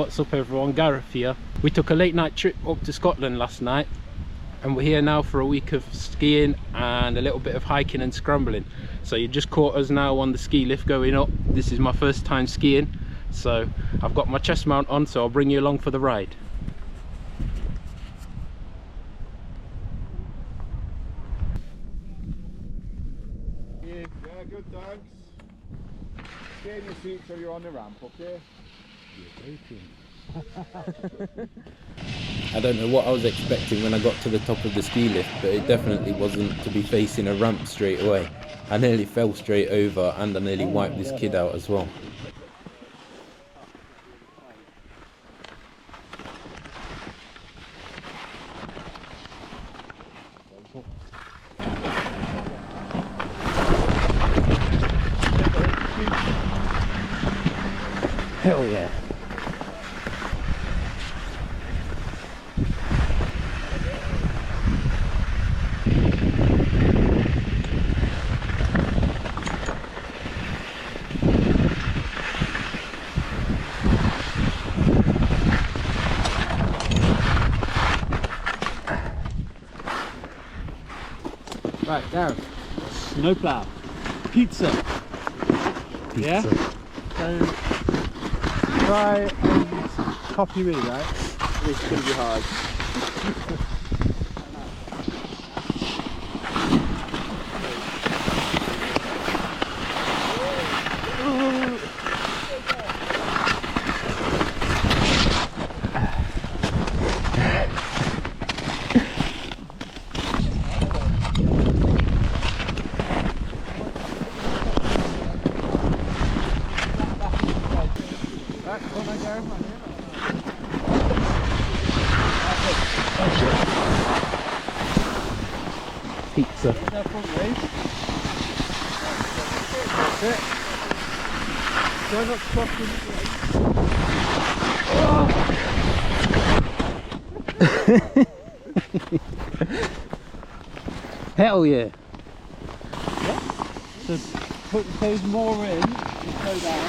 What's up everyone, Gareth here. We took a late night trip up to Scotland last night and we're here now for a week of skiing and a little bit of hiking and scrambling. So you just caught us now on the ski lift going up. This is my first time skiing, so I've got my chest mount on, so I'll bring you along for the ride. Yeah, good, thanks. Stay in your seat till you're on the ramp, okay? I don't know what I was expecting when I got to the top of the ski lift, but it definitely wasn't to be facing a ramp straight away. I nearly fell straight over and I nearly wiped this kid out as well. Hell yeah. Right, Gareth. Snowplow. Pizza. Yeah? So, try and copy me, right? This is going to be hard. Pizza. That's it. Try not to cross the Hell yeah. So put the toes more in and slow down.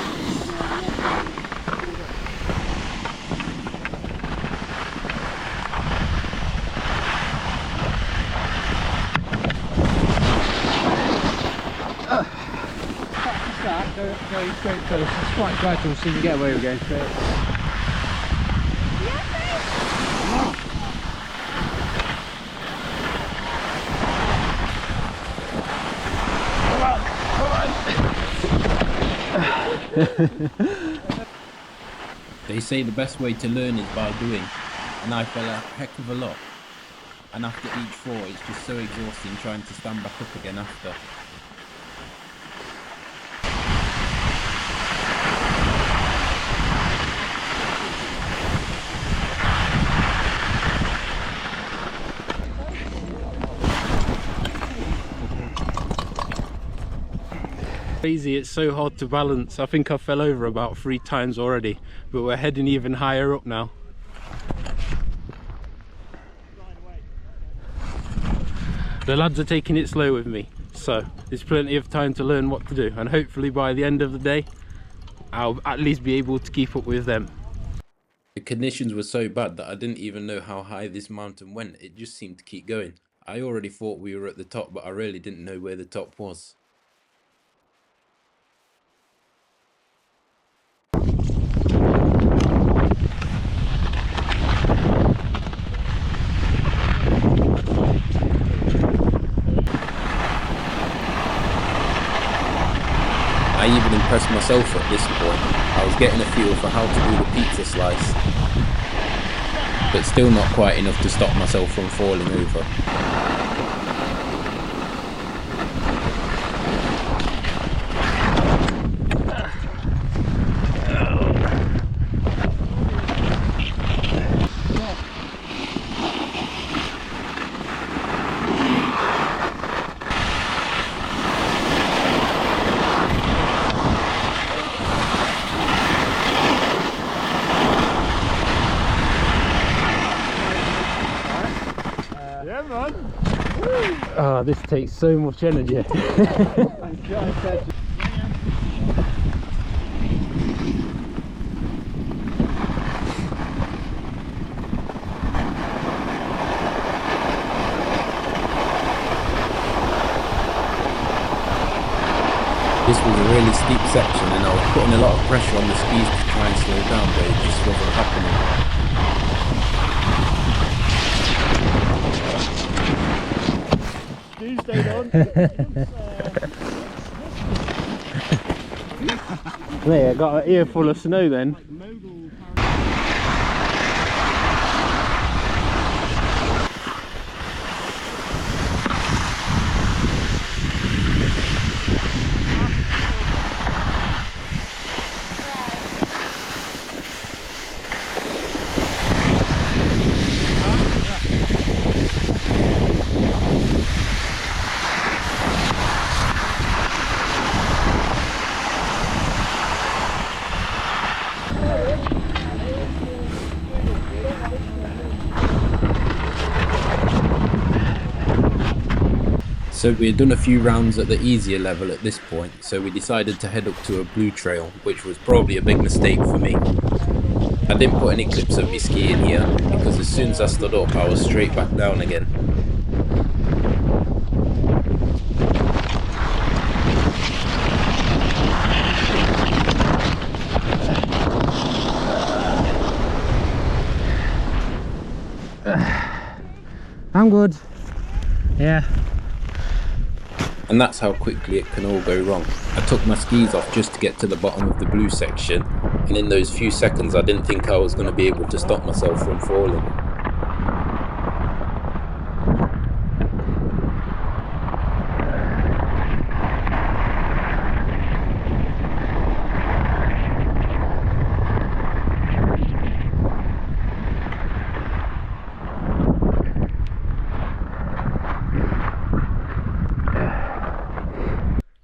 Go straight first. It's quite gradual, so you can get away with going straight. They say the best way to learn is by doing, and I fell a heck of a lot. And after each fall, it's just so exhausting trying to stand back up again after. Crazy, it's so hard to balance. I think I fell over about 3 times already, but we're heading even higher up now. The lads are taking it slow with me, so there's plenty of time to learn what to do, and hopefully by the end of the day I'll at least be able to keep up with them. The conditions were so bad that I didn't even know how high this mountain went. It just seemed to keep going. I already thought we were at the top, but I really didn't know where the top was. I even impressed myself at this point. I was getting a feel for how to do the pizza slice, but still not quite enough to stop myself from falling over. Yeah, man. Oh, this takes so much energy. This was a really steep section and I was putting a lot of pressure on the skis to try and slow down, but it just wasn't happening. Skis stayed on. There, I got an ear full of snow then. So we had done a few rounds at the easier level at this point, so we decided to head up to a blue trail, which was probably a big mistake for me. I didn't put any clips of me skiing here, because as soon as I stood up I was straight back down again. I'm good. Yeah. And that's how quickly it can all go wrong. I took my skis off just to get to the bottom of the blue section, and in those few seconds I didn't think I was going to be able to stop myself from falling.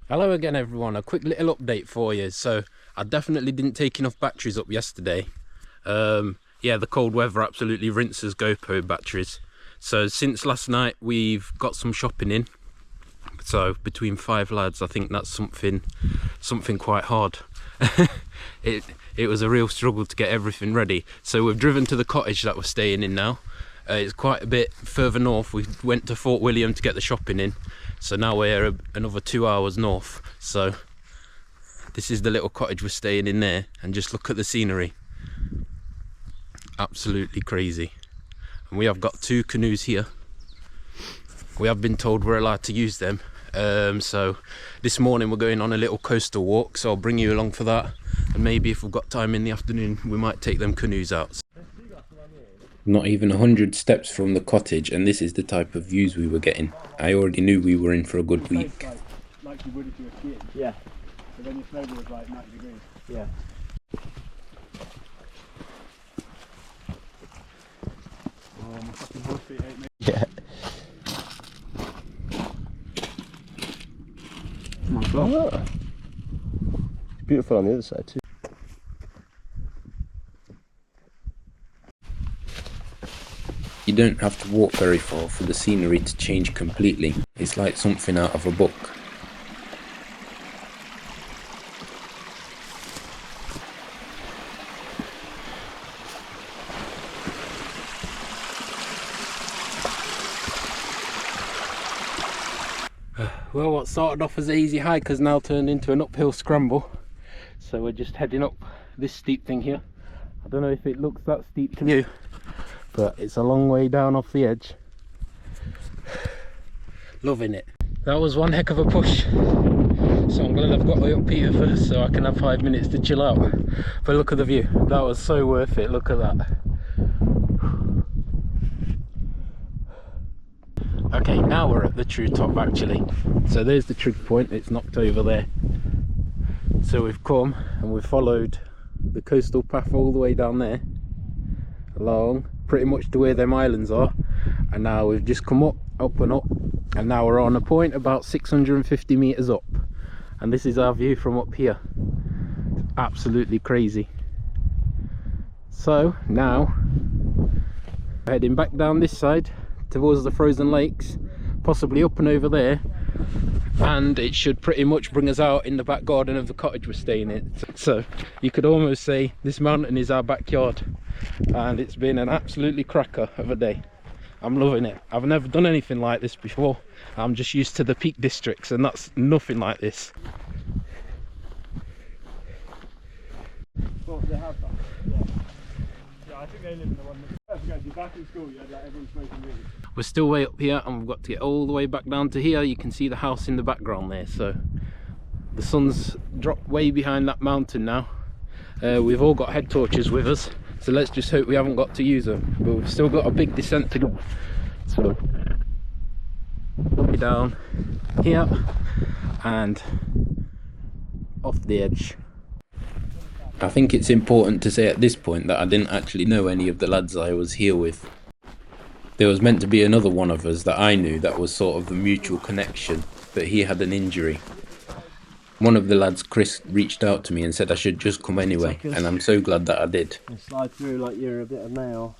Hello again everyone, a quick little update for you. So I definitely didn't take enough batteries up yesterday. Yeah, the cold weather absolutely rinses GoPro batteries. So since last night we've got some shopping in. So between 5 lads, I think that's something quite hard. It was a real struggle to get everything ready. So we've driven to the cottage that we're staying in now. It's quite a bit further north. We went to Fort William to get the shopping in. So now we're another 2 hours north. So this is the little cottage we're staying in there, and just look at the scenery. Absolutely crazy. And we have got 2 canoes here. We have been told we're allowed to use them. So this morning we're going on a little coastal walk, so I'll bring you along for that. And maybe if we've got time in the afternoon, we might take them canoes out. Not even 100 steps from the cottage, and this is the type of views we were getting. I already knew we were in for a good week. Like you would if you were skiing. Yeah. So then your snowboard's like 90 degrees. Yeah. Oh, my fucking horse feet hate me. Yeah. Oh my God. Oh. Beautiful on the other side too. You don't have to walk very far for the scenery to change completely. It's like something out of a book. Well, what started off as an easy hike has now turned into an uphill scramble. So we're just heading up this steep thing here. I don't know if it looks that steep to you, but it's a long way down off the edge. Loving it. That was one heck of a push. So I'm glad I've got way up here first so I can have 5 minutes to chill out. But look at the view. That was so worth it. Look at that. Okay, now we're at the true top actually. So there's the trig point, it's knocked over there. So we've come and we've followed the coastal path all the way down there, along pretty much to where them islands are, and now we've just come up and up, and now we're on a point about 650 meters up, and this is our view from up here. It's absolutely crazy. So now we're heading back down this side towards the frozen lakes, possibly up and over there, and it should pretty much bring us out in the back garden of the cottage we're staying in. So you could almost say this mountain is our backyard, and it's been an absolutely cracker of a day. I'm loving it. I've never done anything like this before. I'm just used to the Peak Districts, and that's nothing like this. Well, they have that. Yeah, I think they live in the one that... back in school, you had like everyone smoking weed. We're still way up here and we've got to get all the way back down to here. You can see the house in the background there, so the sun's dropped way behind that mountain now. We've all got head torches with us, so let's just hope we haven't got to use them, but we've still got a big descent to go. So down here and off the edge. I think it's important to say at this point that I didn't actually know any of the lads I was here with. There was meant to be another one of us that I knew that was sort of the mutual connection, but he had an injury. One of the lads, Chris, reached out to me and said I should just come anyway, and I'm so glad that I did. You slide through like you're a bit of male.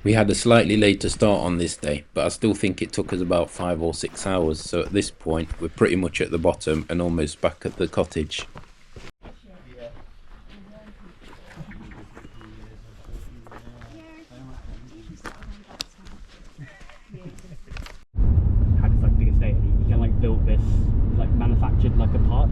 We had a slightly later start on this day, but I still think it took us about 5 or 6 hours, so at this point we're pretty much at the bottom and almost back at the cottage. Had this like big estate, and he kind of like built this, like manufactured like a park.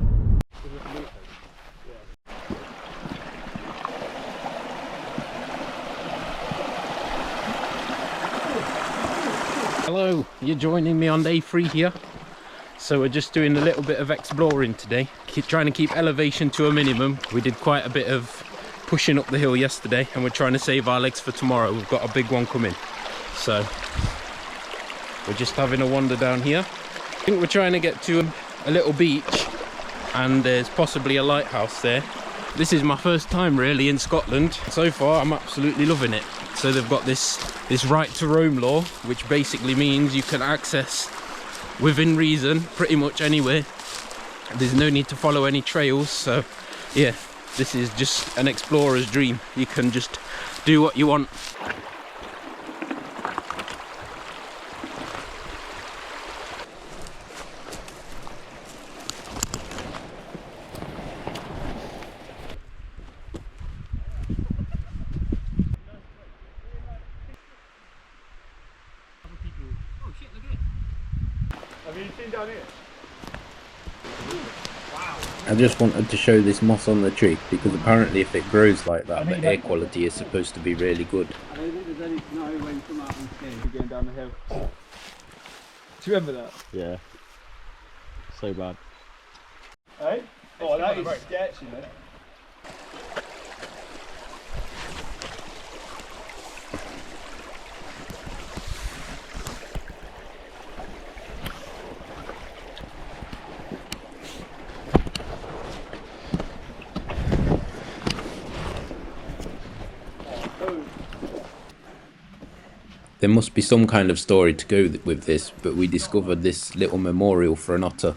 Hello, you're joining me on day 3 here. So we're just doing a little bit of exploring today, trying to keep elevation to a minimum. We did quite a bit of pushing up the hill yesterday and we're trying to save our legs for tomorrow. We've got a big one coming. So we're just having a wander down here. I think we're trying to get to a little beach and there's possibly a lighthouse there. This is my first time really in Scotland. So far I'm absolutely loving it. So they've got this right to roam law, which basically means you can access within reason pretty much anywhere. There's no need to follow any trails, so yeah, this is just an explorer's dream. You can just do what you want. Have you seen down here? Wow. I just wanted to show this moss on the tree because apparently if it grows like that, the air quality is supposed to be really good. I don't think there's any snow when you come out and skiing. Going down the hill. Do you remember that? Yeah. So bad. Hey? Oh, that is sketchy, man. There must be some kind of story to go with this, but we discovered this little memorial for an otter.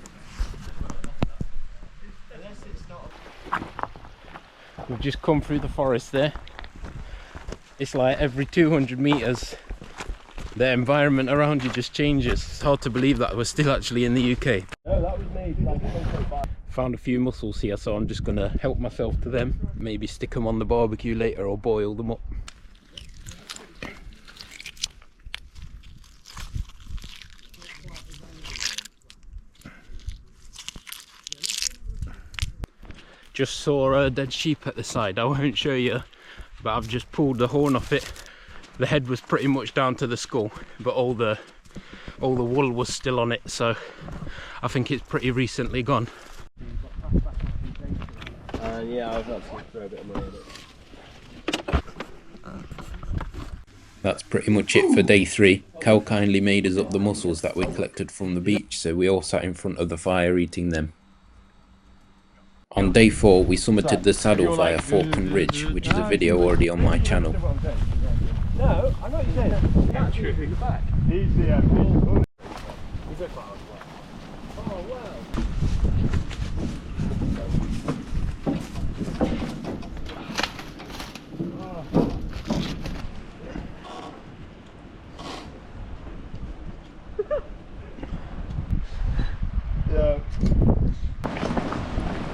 We've just come through the forest there. It's like every 200 meters the environment around you just changes. It's hard to believe that we're still actually in the UK. No, that was made like 1.5. Found a few mussels here, so I'm just gonna help myself to them. Maybe stick them on the barbecue later or boil them up. Just saw a dead sheep at the side. I won't show you, but I've just pulled the horn off it. The head was pretty much down to the skull, but all the wool was still on it, so I think it's pretty recently gone. Yeah, I've got to throw a bit of money at it. That's pretty much it for day 3. Cal kindly made us up the mussels that we collected from the beach, so we all sat in front of the fire eating them. On day 4 we summited the saddle via Falcon Ridge, which is a video already on my channel. No, I know what you're saying. Actually, pick it back. He's the He's a far as well. Oh, wow.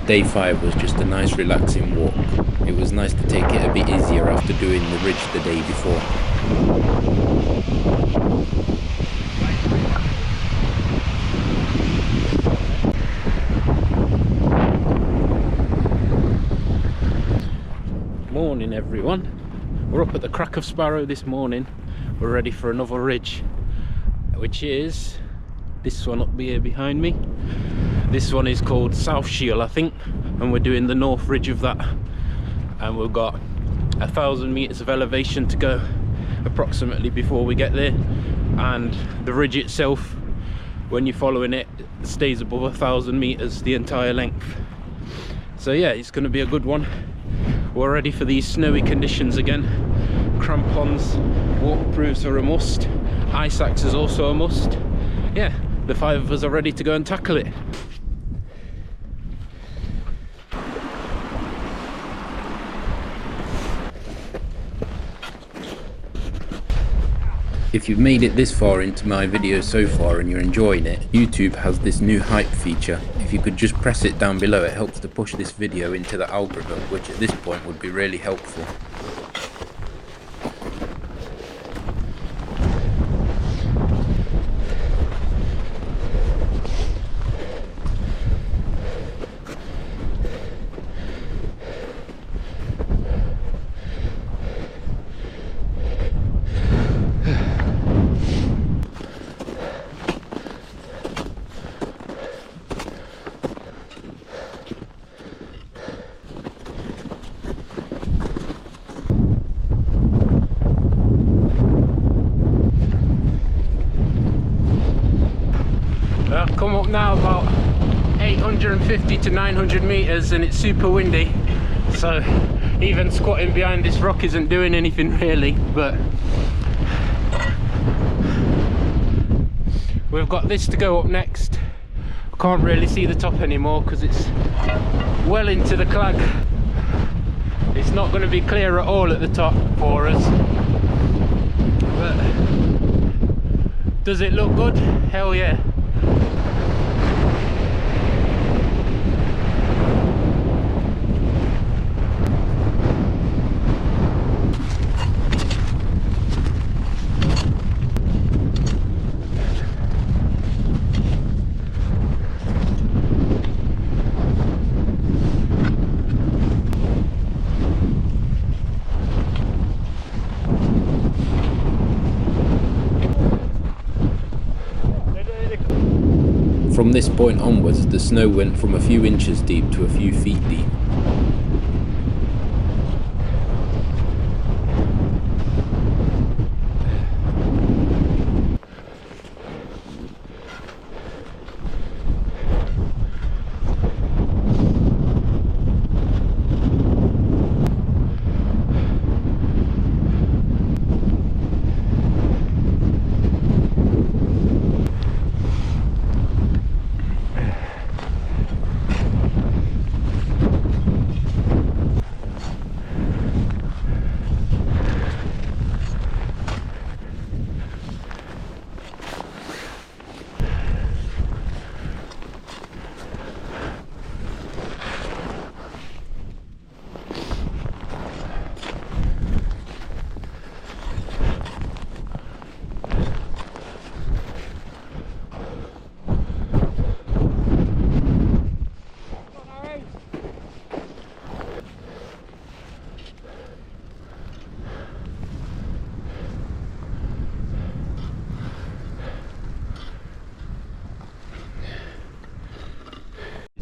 Day 5 was just a nice relaxing walk. It was nice to take it a bit easier after doing the ridge the day before. Morning everyone. We're up at the crack of Sparrow this morning. We're ready for another ridge, which is this one up here behind me. This one is called South Shield, I think, and we're doing the north ridge of that, and we've got 1,000 meters of elevation to go approximately before we get there. And the ridge itself, when you're following it, stays above 1,000 meters the entire length. So yeah, it's going to be a good one. We're ready for these snowy conditions again. Crampons, waterproofs are a must. Ice axe is also a must. Yeah, the 5 of us are ready to go and tackle it. If you've made it this far into my video so far and you're enjoying it, YouTube has this new hype feature. If you could just press it down below, it helps to push this video into the algorithm, which at this point would be really helpful. I've come up now about 850 to 900 meters and it's super windy, so even squatting behind this rock isn't doing anything really. But we've got this to go up next. I can't really see the top anymore because it's well into the clag. It's not going to be clear at all at the top for us, but does it look good? Hell yeah. From this point onwards, the snow went from a few inches deep to a few feet deep.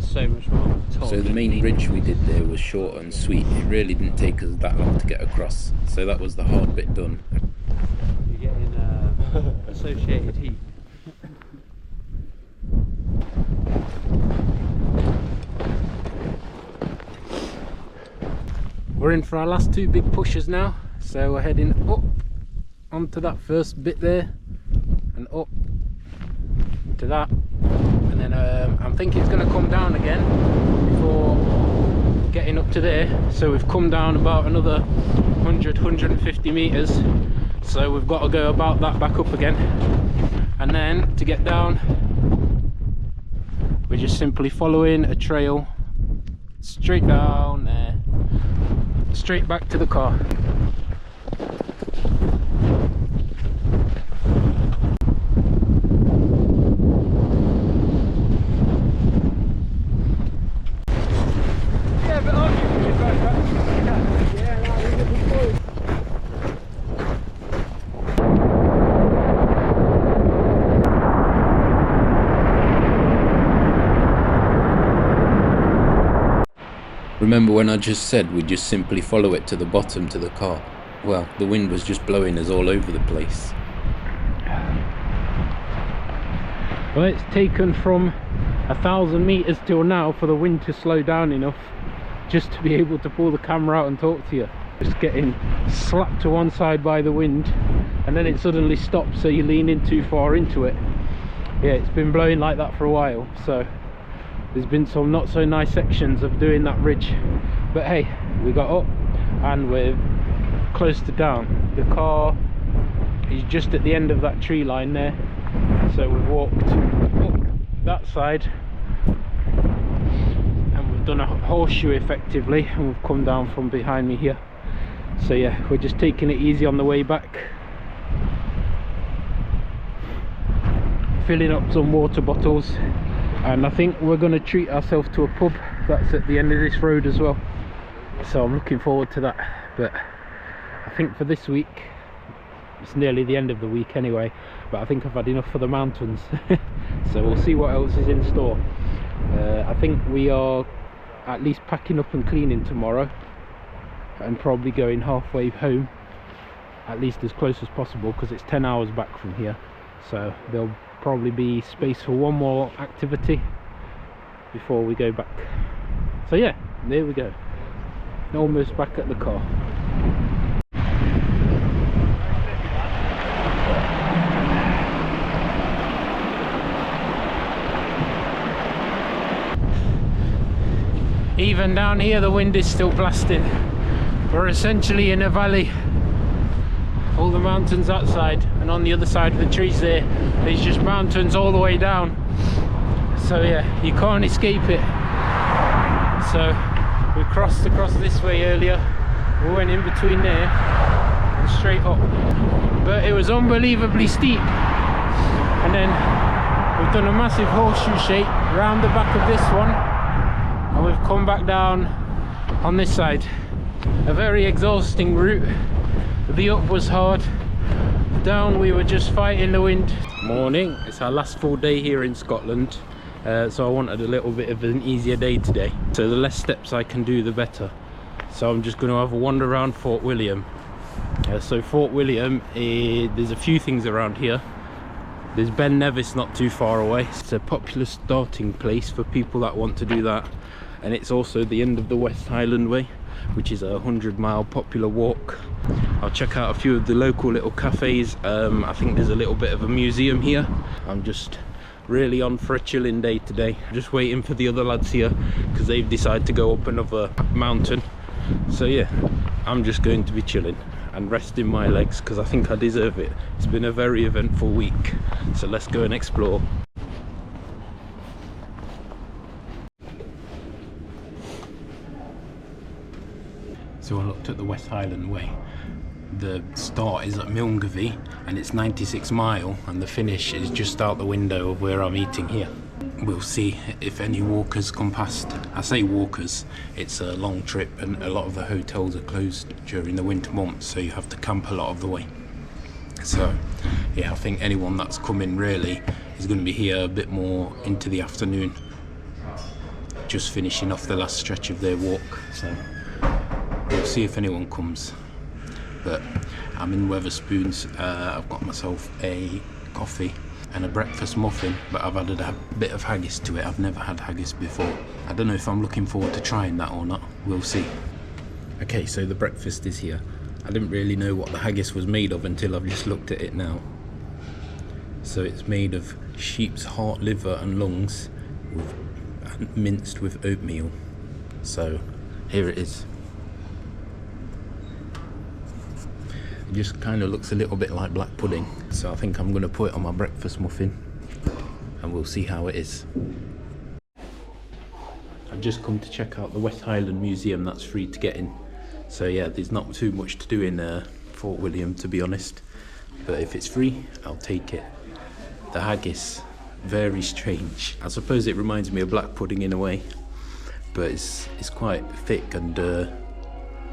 So much more. So the main ridge we did there was short and sweet. It really didn't take us that long to get across, so that was the hard bit done. You're getting associated heat. We're in for our last 2 big pushes now, so we're heading up onto that first bit there and up to that, and then I'm thinking it's going to come down again before getting up to there. So we've come down about another 100-150 meters, so we've got to go about that back up again, and then to get down we're just simply following a trail straight down there, straight back to the car. Remember when I just said we'd just simply follow it to the bottom to the car? Well, the wind was just blowing us all over the place. Well, it's taken from 1,000 meters till now for the wind to slow down enough just to be able to pull the camera out and talk to you. Just getting slapped to one side by the wind, and then it suddenly stops, so you lean in too far into it. Yeah, it's been blowing like that for a while, so there's been some not so nice sections of doing that ridge, but hey, we got up and we're close to down. The car is just at the end of that tree line there, so we've walked up that side and we've done a horseshoe effectively, and we've come down from behind me here. So yeah, we're just taking it easy on the way back, filling up some water bottles. And I think we're going to treat ourselves to a pub that's at the end of this road as well, so I'm looking forward to that. But I think for this week, it's nearly the end of the week anyway, but I think I've had enough for the mountains. So we'll see what else is in store. I think we are at least packing up and cleaning tomorrow, and probably going halfway home, at least as close as possible, because it's 10 hours back from here, so there'll probably be space for one more activity before we go back. So yeah, there we go, almost back at the car. Even down here the wind is still blasting. We're essentially in a valley. All the mountains that side, and on the other side of the trees there's just mountains all the way down. So yeah, you can't escape it. So we crossed across this way earlier, we went in between there and straight up, but it was unbelievably steep, and then we've done a massive horseshoe shape round the back of this one, and we've come back down on this side. A very exhausting route. The up was hard, down we were just fighting the wind. Morning, it's our last full day here in Scotland, so I wanted a little bit of an easier day today. So the less steps I can do, the better. So I'm just going to have a wander around Fort William. So Fort William, there's a few things around here. There's Ben Nevis not too far away. It's a popular starting place for people that want to do that, and it's also the end of the West Highland Way, which is a 100-mile popular walk. I'll check out a few of the local little cafes. I think there's a little bit of a museum here. I'm just really on for a chilling day today. Just waiting for the other lads here because they've decided to go up another mountain. So yeah, I'm just going to be chilling and resting my legs because I think I deserve it. It's been a very eventful week, so let's go and explore. So I looked at the West Highland Way. The start is at Milngavie and it's 96 mile, and the finish is just out the window of where I'm eating here. We'll see if any walkers come past. I say walkers, it's a long trip and a lot of the hotels are closed during the winter months, so you have to camp a lot of the way. So yeah, I think anyone that's coming really is going to be here a bit more into the afternoon, just finishing off the last stretch of their walk. So we'll see if anyone comes. But I'm in Wetherspoons. I've got myself a coffee and a breakfast muffin, but I've added a bit of haggis to it. I've never had haggis before. I don't know if I'm looking forward to trying that or not. We'll see. Okay, so the breakfast is here. I didn't really know what the haggis was made of until I've just looked at it now. So it's made of sheep's heart, liver and lungs, minced with oatmeal. So here it is. It just kind of looks a little bit like black pudding, so I think I'm going to put it on my breakfast muffin and we'll see how it is. I just come to check out the West Highland Museum. That's free to get in. So yeah, there's not too much to do in Fort William, to be honest. But if it's free, I'll take it. The haggis, very strange. I suppose it reminds me of black pudding in a way, but it's quite thick and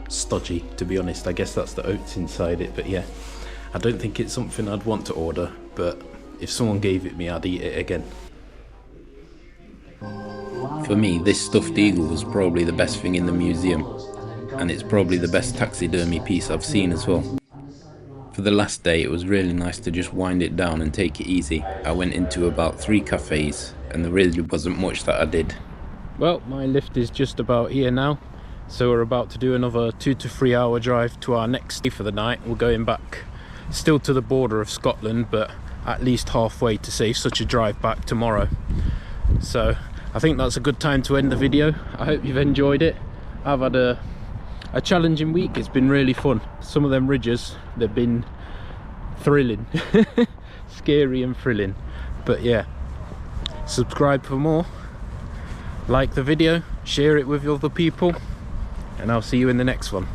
stodgy, to be honest. I guess that's the oats inside it, but yeah, I don't think it's something I'd want to order, but if someone gave it me, I'd eat it again. For me, this stuffed eagle was probably the best thing in the museum, and it's probably the best taxidermy piece I've seen as well. For the last day, it was really nice to just wind it down and take it easy. I went into about 3 cafes, and there really wasn't much that I did. Well, my lift is just about here now, so we're about to do another 2 to 3 hour drive to our next day for the night. We're going back still to the border of Scotland, but at least halfway to save such a drive back tomorrow. So I think that's a good time to end the video. I hope you've enjoyed it. I've had a challenging week. It's been really fun. Some of them ridges, they've been thrilling. Scary and thrilling. But yeah, subscribe for more, like the video, share it with other people, and I'll see you in the next one.